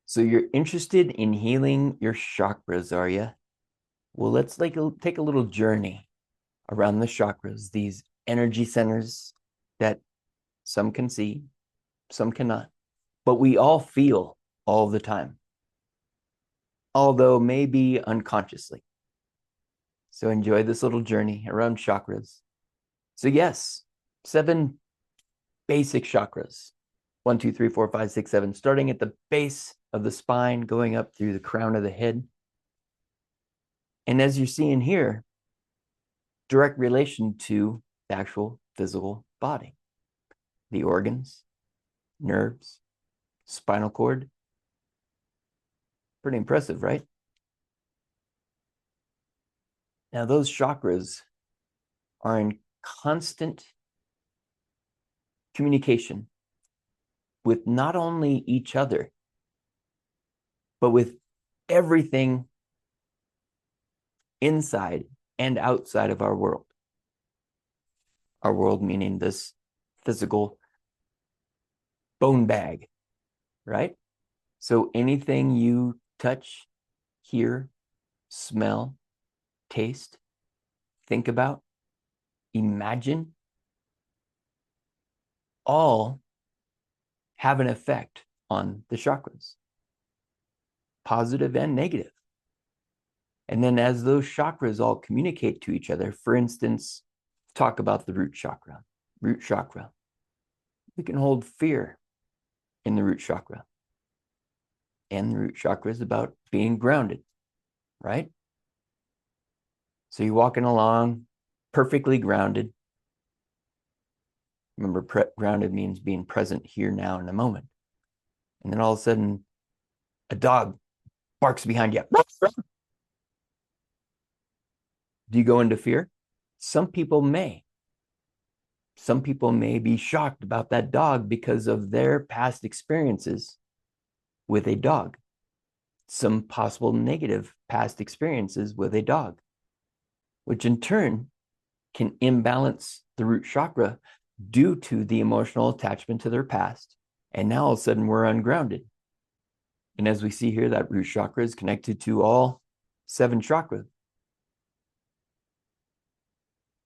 So you're interested in healing your chakras, are you? Well, let's take a little journey around the chakras, these energy centers that some can see, some cannot, but we all feel all the time, although maybe unconsciously. So enjoy this little journey around chakras. So yes, 7 basic chakras. 1, 2, 3, 4, 5, 6, 7, starting at the base of the spine, going up through the crown of the head. And as you're seeing here, direct relation to the actual physical body, the organs, nerves, spinal cord. Pretty impressive, right? Now, those chakras are in constant communication with not only each other, but with everything inside and outside of our world. Our world meaning this physical bone bag, right? So anything you touch, hear, smell, taste, think about, imagine, all have an effect on the chakras, positive and negative. And then as those chakras all communicate to each other, for instance, talk about the root chakra. Root chakra. We can hold fear in the root chakra. And the root chakra is about being grounded, right? So you're walking along, perfectly grounded. Remember, grounded means being present here, now, in the moment. And then all of a sudden, a dog barks behind you. Do you go into fear? Some people may. Some people may be shocked about that dog because of their past experiences with a dog, some possible negative past experiences with a dog, which in turn can imbalance the root chakra due to the emotional attachment to their past. And now all of a sudden we're ungrounded. And as we see here, that root chakra is connected to all 7 chakras.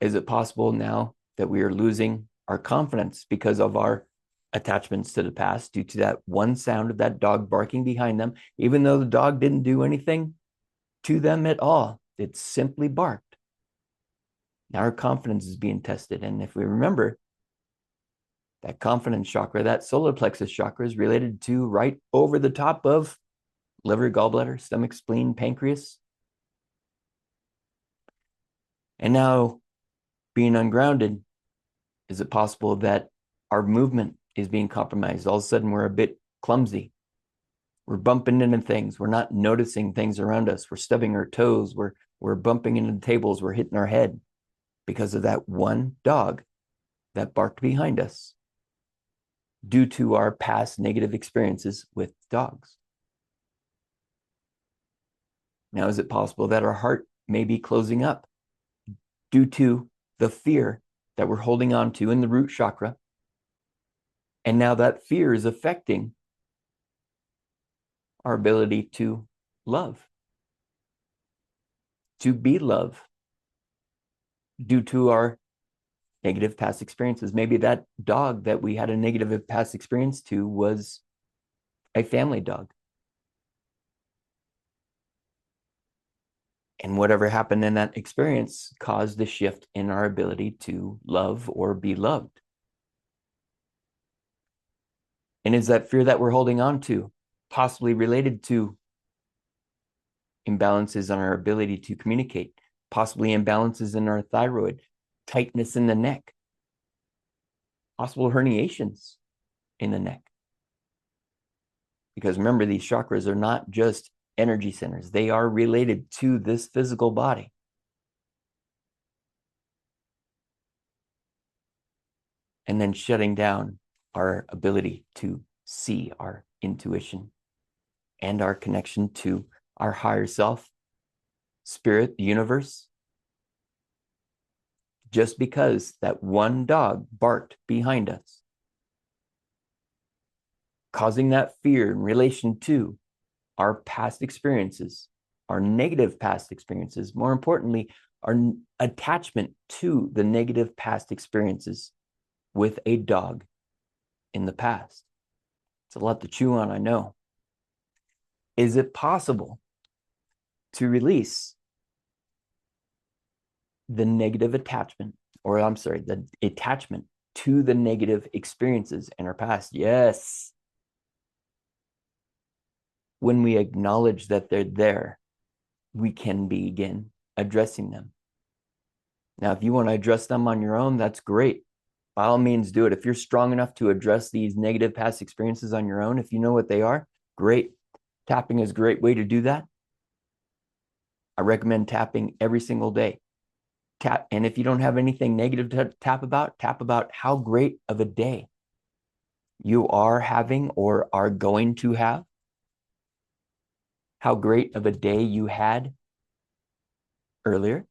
Is it possible now that we are losing our confidence because of our attachments to the past due to that one sound of that dog barking behind them, even though the dog didn't do anything to them at all? It simply barked. Now our confidence is being tested. And if we remember, that confidence chakra, that solar plexus chakra, is related to right over the top of liver, gallbladder, stomach, spleen, pancreas. And now, being ungrounded, is it possible that our movement is being compromised? All of a sudden, we're a bit clumsy. We're bumping into things. We're not noticing things around us. We're stubbing our toes. We're bumping into the tables. We're hitting our head because of that one dog that barked behind us due to our past negative experiences with dogs. Now, is it possible that our heart may be closing up due to the fear that we're holding on to in the root chakra? And now that fear is affecting our ability to love, to be love, due to our negative past experiences. Maybe that dog that we had a negative past experience to was a family dog. And whatever happened in that experience caused a shift in our ability to love or be loved. And is that fear that we're holding on to possibly related to imbalances on our ability to communicate, possibly imbalances in our thyroid, tightness in the neck, possible herniations in the neck? Because remember, these chakras are not just energy centers. They are related to this physical body. And then shutting down our ability to see, our intuition, and our connection to our higher self, spirit, the universe. Just because that one dog barked behind us, causing that fear in relation to our past experiences, our negative past experiences, more importantly, our attachment to the negative past experiences with a dog in the past. It's a lot to chew on, I know. Is it possible to release the negative attachment, or I'm sorry, the attachment to the negative experiences in our past? Yes. When we acknowledge that they're there, we can begin addressing them. Now, if you want to address them on your own, that's great. By all means, do it. If you're strong enough to address these negative past experiences on your own, if you know what they are, great. Tapping is a great way to do that. I recommend tapping every single day. Tap, and if you don't have anything negative to tap about how great of a day you are having or are going to have, how great of a day you had earlier.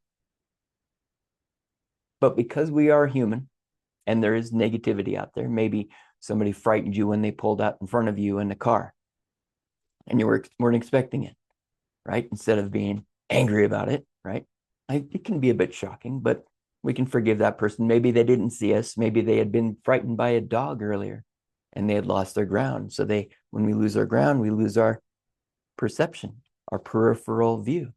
But because we are human and there is negativity out there, maybe somebody frightened you when they pulled out in front of you in the car and you weren't expecting it, right? Instead of being angry about it, right? It can be a bit shocking, but we can forgive that person. Maybe they didn't see us. Maybe they had been frightened by a dog earlier and they had lost their ground. So when we lose our ground, we lose our perception, our peripheral view.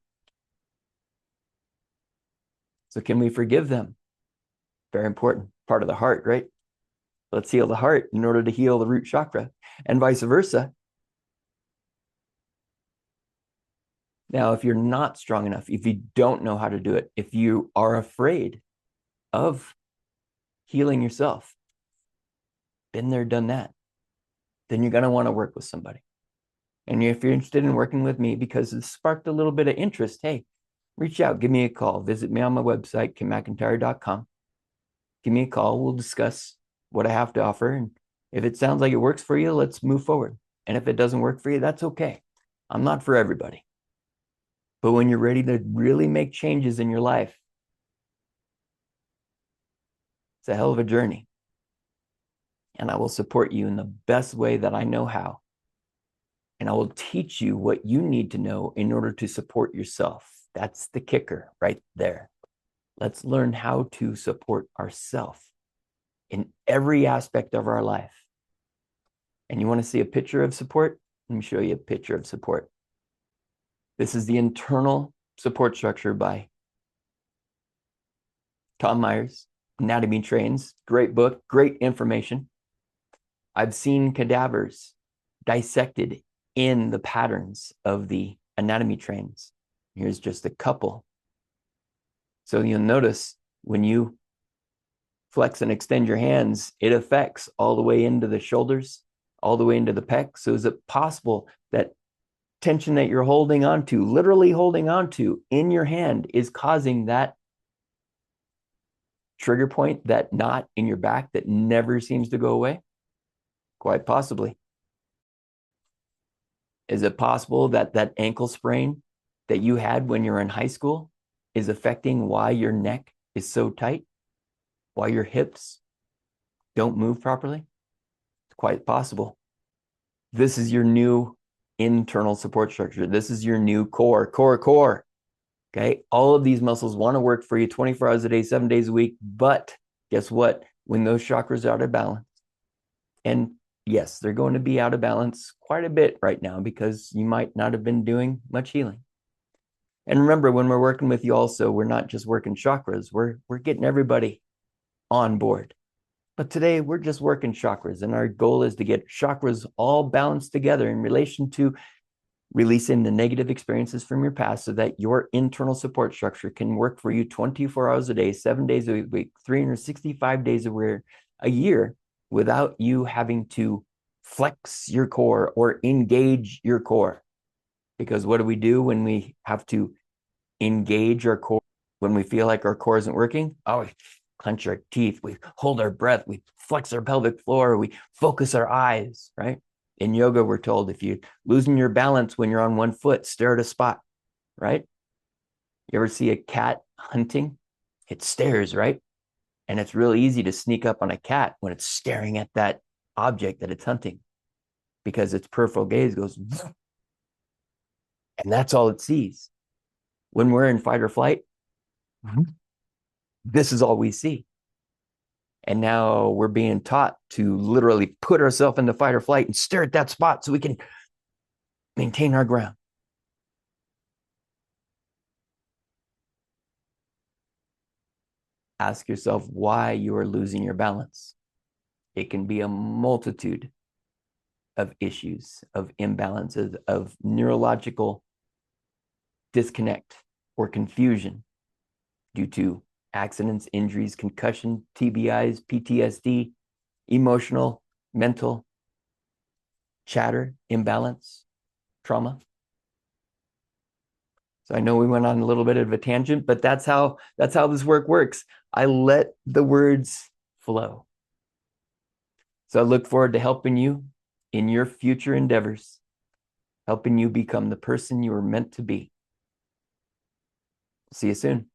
So can we forgive them? Very important part of the heart, right? Let's heal the heart in order to heal the root chakra, and vice versa. Now, if you're not strong enough, if you don't know how to do it, if you are afraid of healing yourself, been there, done that, then you're going to want to work with somebody. And if you're interested in working with me because it sparked a little bit of interest, hey, reach out, give me a call, visit me on my website, kimmcintyre.com. Give me a call. We'll discuss what I have to offer. And if it sounds like it works for you, let's move forward. And if it doesn't work for you, that's okay. I'm not for everybody. But when you're ready to really make changes in your life, it's a hell of a journey. And I will support you in the best way that I know how. And I will teach you what you need to know in order to support yourself. That's the kicker right there. Let's learn how to support ourselves in every aspect of our life. And you want to see a picture of support? Let me show you a picture of support. This is the internal support structure by Tom Myers, Anatomy Trains. Great book, great information. I've seen cadavers dissected in the patterns of the anatomy trains. Here's just a couple. So you'll notice when you flex and extend your hands, it affects all the way into the shoulders, all the way into the pec. So is it possible that tension that you're holding on to, literally holding on to in your hand, is causing that trigger point, that knot in your back that never seems to go away? Quite possibly. Is it possible that that ankle sprain that you had when you were in high school is affecting why your neck is so tight, why your hips don't move properly? It's quite possible. This is your new internal support structure. This is your new core. Okay. All of these muscles want to work for you 24 hours a day, 7 days a week. But guess what? When those chakras are out of balance, and yes, they're going to be out of balance quite a bit right now because you might not have been doing much healing. And remember, when we're working with you also, we're not just working chakras. We're getting everybody on board. But today we're just working chakras, and our goal is to get chakras all balanced together in relation to releasing the negative experiences from your past so that your internal support structure can work for you 24 hours a day, 7 days a week, 365 days a year without you having to flex your core or engage your core. Because what do we do when we have to engage our core? When we feel like our core isn't working? Oh, we clench our teeth, we hold our breath, we flex our pelvic floor, we focus our eyes, right? In yoga, we're told if you're losing your balance when you're on one foot, stare at a spot, right? You ever see a cat hunting? It stares, right? And it's real easy to sneak up on a cat when it's staring at that object that it's hunting because its peripheral gaze goes, And that's all it sees. When we're in fight or flight, this is all we see. And now we're being taught to literally put ourselves into fight or flight and stare at that spot so we can maintain our ground. Ask yourself why you are losing your balance. It can be a multitude of issues, of imbalances, of neurological disconnect or confusion due to accidents, injuries, concussion, TBIs, PTSD, emotional, mental, chatter, imbalance, trauma. So I know we went on a little bit of a tangent, but that's how this work works. I let the words flow. So I look forward to helping you in your future endeavors, helping you become the person you were meant to be. See you soon.